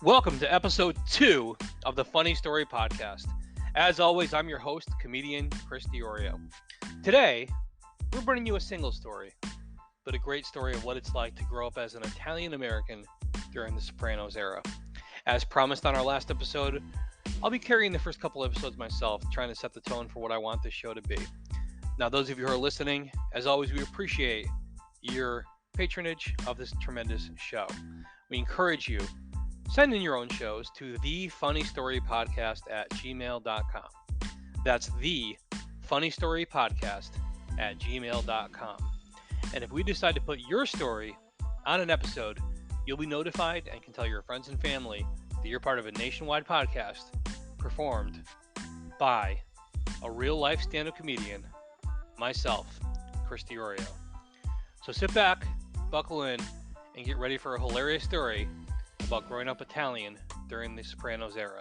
Welcome to episode 2 of the Funny Story Podcast. As always, I'm your host, comedian Chris Diorio. Today, we're bringing you a single story, but a great story of what it's like to grow up as an Italian American during the Sopranos era. As promised on our last episode, I'll be carrying the first couple episodes myself, trying to set the tone for what I want this show to be. Now, those of you who are listening, as always, we appreciate your patronage of this tremendous show. We encourage you, send in your own shows to thefunnystorypodcast@gmail.com. That's thefunnystorypodcast@gmail.com. And if we decide to put your story on an episode, you'll be notified and can tell your friends and family that you're part of a nationwide podcast performed by a real-life stand-up comedian, myself, Chris Diorio. So sit back, buckle in, and get ready for a hilarious story about growing up Italian during the Sopranos era.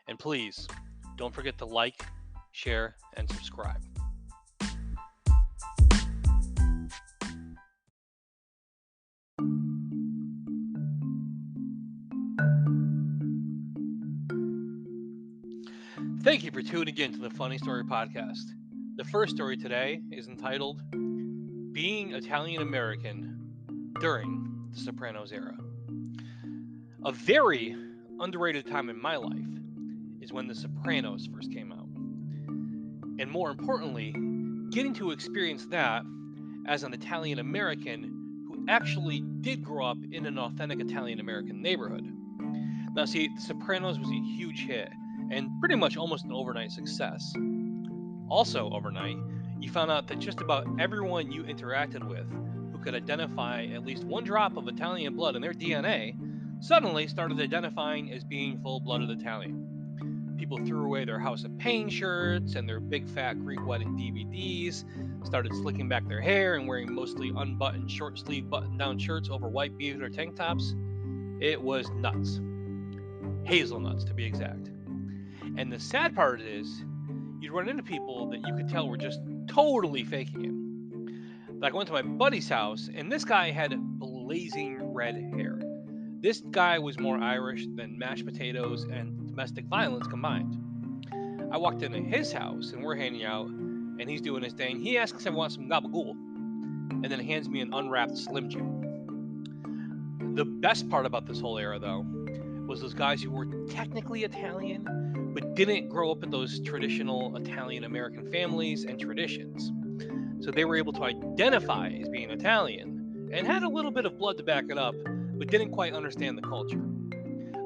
And please, don't forget to like, share, and subscribe. Thank you for tuning in to the Funny Story Podcast. The first story today is entitled Being Italian American During the Sopranos Era. A very underrated time in my life is when The Sopranos first came out. And more importantly, getting to experience that as an Italian American who actually did grow up in an authentic Italian American neighborhood. Now see, The Sopranos was a huge hit and pretty much almost an overnight success. Also overnight, you found out that just about everyone you interacted with who could identify at least one drop of Italian blood in their DNA suddenly started identifying as being full-blooded Italian. People threw away their House of Pain shirts and their big fat Greek wedding DVDs, started slicking back their hair and wearing mostly unbuttoned short sleeve button-down shirts over white beaver or tank tops. It was nuts. Hazelnuts, to be exact. And the sad part is, you'd run into people that you could tell were just totally faking it. Like I went to my buddy's house, and this guy had blazing red hair. This guy was more Irish than mashed potatoes and domestic violence combined. I walked into his house, and we're hanging out, and he's doing his thing. He asks if I want some gabagool, and then hands me an unwrapped Slim Jim. The best part about this whole era, though, was those guys who were technically Italian, but didn't grow up in those traditional Italian-American families and traditions. So they were able to identify as being Italian, and had a little bit of blood to back it up, but didn't quite understand the culture.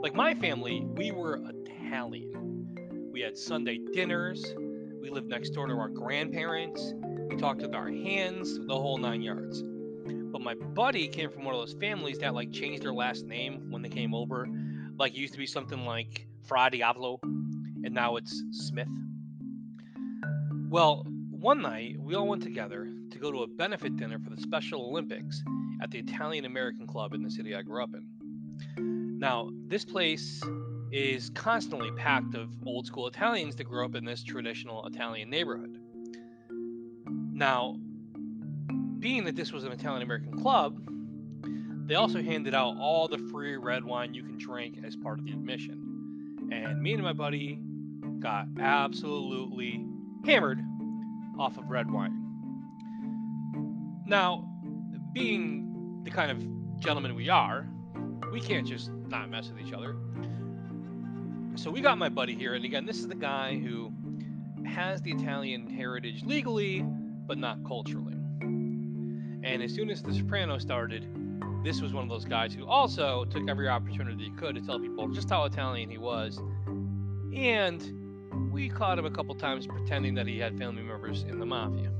Like my family, we were Italian. We had Sunday dinners, we lived next door to our grandparents, we talked with our hands, the whole 9 yards. But my buddy came from one of those families that like changed their last name when they came over. Like it used to be something like Fra Diavolo, and now it's Smith. Well, one night we all went together to go to a benefit dinner for the Special Olympics at the Italian American Club in the city I grew up in. Now, this place is constantly packed of old school Italians that grew up in this traditional Italian neighborhood. Now, being that this was an Italian American club, they also handed out all the free red wine you can drink as part of the admission. And me and my buddy got absolutely hammered off of red wine. Now, being the kind of gentlemen we are, we can't just not mess with each other. So we got my buddy here, and again, this is the guy who has the Italian heritage legally, but not culturally. And as soon as The Sopranos started, this was one of those guys who also took every opportunity he could to tell people just how Italian he was. And we caught him a couple times pretending that he had family members in the mafia.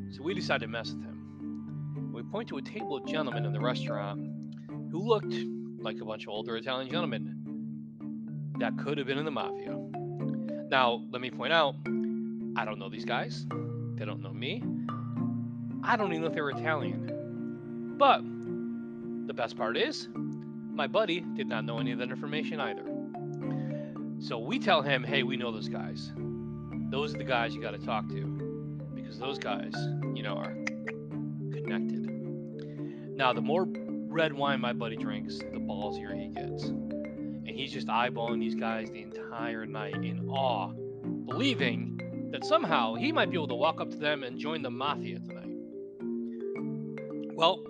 So we decided to mess with him. We point to a table of gentlemen in the restaurant who looked like a bunch of older Italian gentlemen that could have been in the mafia. Now, let me point out, I don't know these guys. They don't know me. I don't even know if they were Italian. But the best part is, my buddy did not know any of that information either. So we tell him, hey, we know those guys. Those are the guys you got to talk to. Because those guys, are connected. Now, the more red wine my buddy drinks, the ballsier he gets. and he's just eyeballing these guys the entire night in awe, believing that somehow he might be able to walk up to them and join the mafia tonight. Well,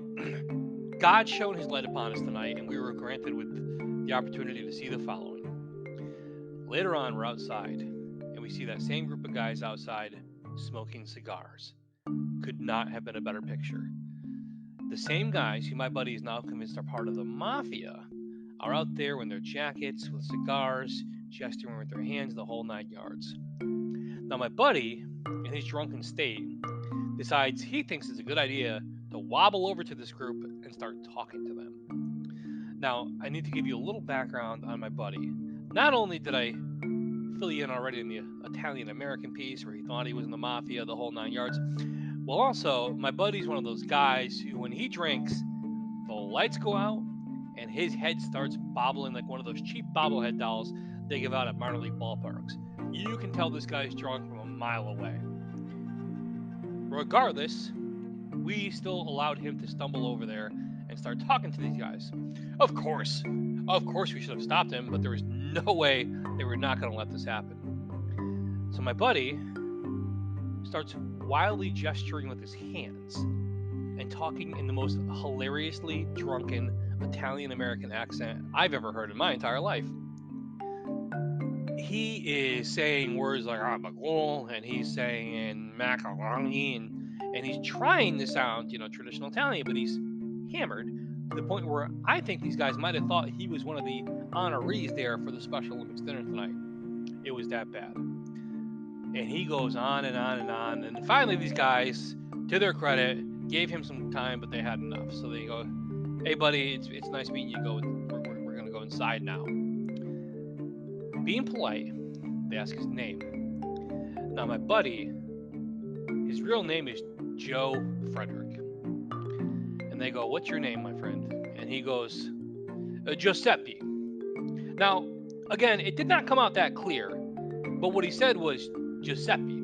God shone his light upon us tonight, and we were granted with the opportunity to see the following. Later on, we're outside, and we see that same group of guys outside smoking cigars. Could not have been a better picture. The same guys who my buddy is now convinced are part of the mafia are out there in their jackets with cigars, gesturing with their hands, the whole 9 yards. Now, my buddy, in his drunken state, decides he thinks it's a good idea to wobble over to this group and start talking to them. Now, I need to give you a little background on my buddy. Not only did I fill you in already in the Italian American piece where he thought he was in the mafia, the whole 9 yards, well, also, my buddy's one of those guys who, when he drinks, the lights go out and his head starts bobbling like one of those cheap bobblehead dolls they give out at minor league ballparks. You can tell this guy's drunk from a mile away. Regardless, we still allowed him to stumble over there and start talking to these guys. Of course, we should have stopped him, but there was no way they were not going to let this happen. So my buddy starts wildly gesturing with his hands and talking in the most hilariously drunken Italian American accent I've ever heard in my entire life. He is saying words like "abagol" and he's saying macaroni and he's trying to sound, traditional Italian, but he's hammered to the point where I think these guys might have thought he was one of the honorees there for the Special Olympics dinner tonight. It was that bad. And he goes on and on and on. And finally, these guys, to their credit, gave him some time, but they had enough. So they go, "Hey, buddy, it's nice meeting you. We're going to go inside now." Being polite, they ask his name. Now, my buddy, his real name is Joe Frederick. And they go, "What's your name, my friend?" And he goes, "Giuseppe." Now, again, it did not come out that clear, but what he said was Giuseppe.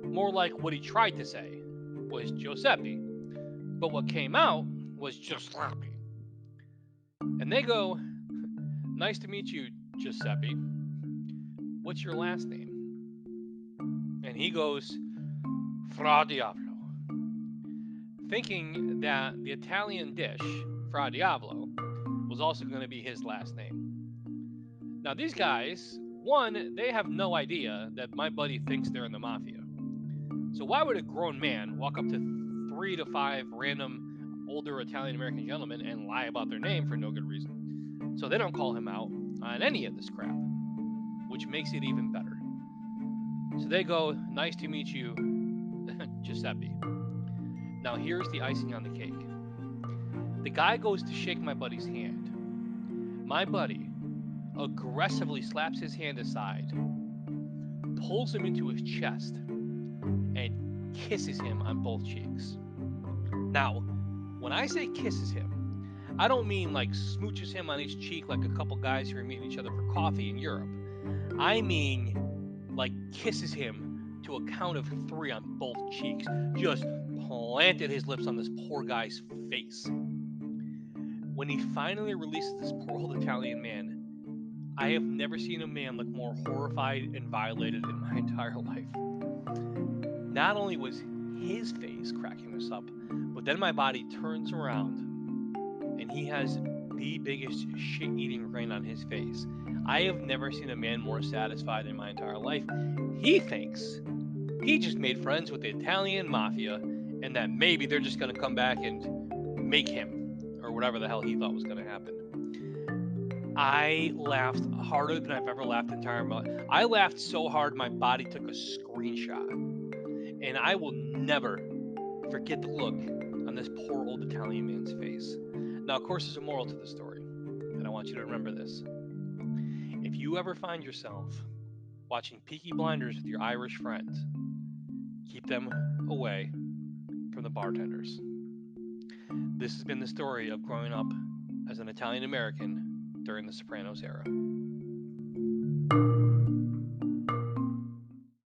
More like what he tried to say was Giuseppe. But what came out was Giuseppe. And they go, "Nice to meet you, Giuseppe. What's your last name?" And he goes, "Fra Diavolo," thinking that the Italian dish, Fra Diavolo, was also going to be his last name. Now, these guys, one, they have no idea that my buddy thinks they're in the mafia. So why would a grown man walk up to 3 to 5 random older Italian American gentlemen and lie about their name for no good reason? So they don't call him out on any of this crap, which makes it even better. So they go, "Nice to meet you, Giuseppe." Now here's the icing on the cake. The guy goes to shake my buddy's hand. My buddy aggressively slaps his hand aside, pulls him into his chest, and kisses him on both cheeks. Now, when I say kisses him, I don't mean like smooches him on each cheek like a couple guys who are meeting each other for coffee in Europe. I mean like kisses him to a count of 3 on both cheeks. Just planted his lips on this poor guy's face. When he finally releases this poor old Italian man, I have never seen a man look more horrified and violated in my entire life. Not only was his face cracking us up, but then my body turns around and he has the biggest shit-eating grin on his face. I have never seen a man more satisfied in my entire life. He thinks he just made friends with the Italian mafia and that maybe they're just going to come back and make him, or whatever the hell he thought was going to happen. I laughed harder than I've ever laughed in my entire life. I laughed so hard my body took a screenshot. And I will never forget the look on this poor old Italian man's face. Now, of course, there's a moral to the story, and I want you to remember this. If you ever find yourself watching Peaky Blinders with your Irish friends, keep them away from the bartenders. This has been the story of growing up as an Italian American during the Sopranos era.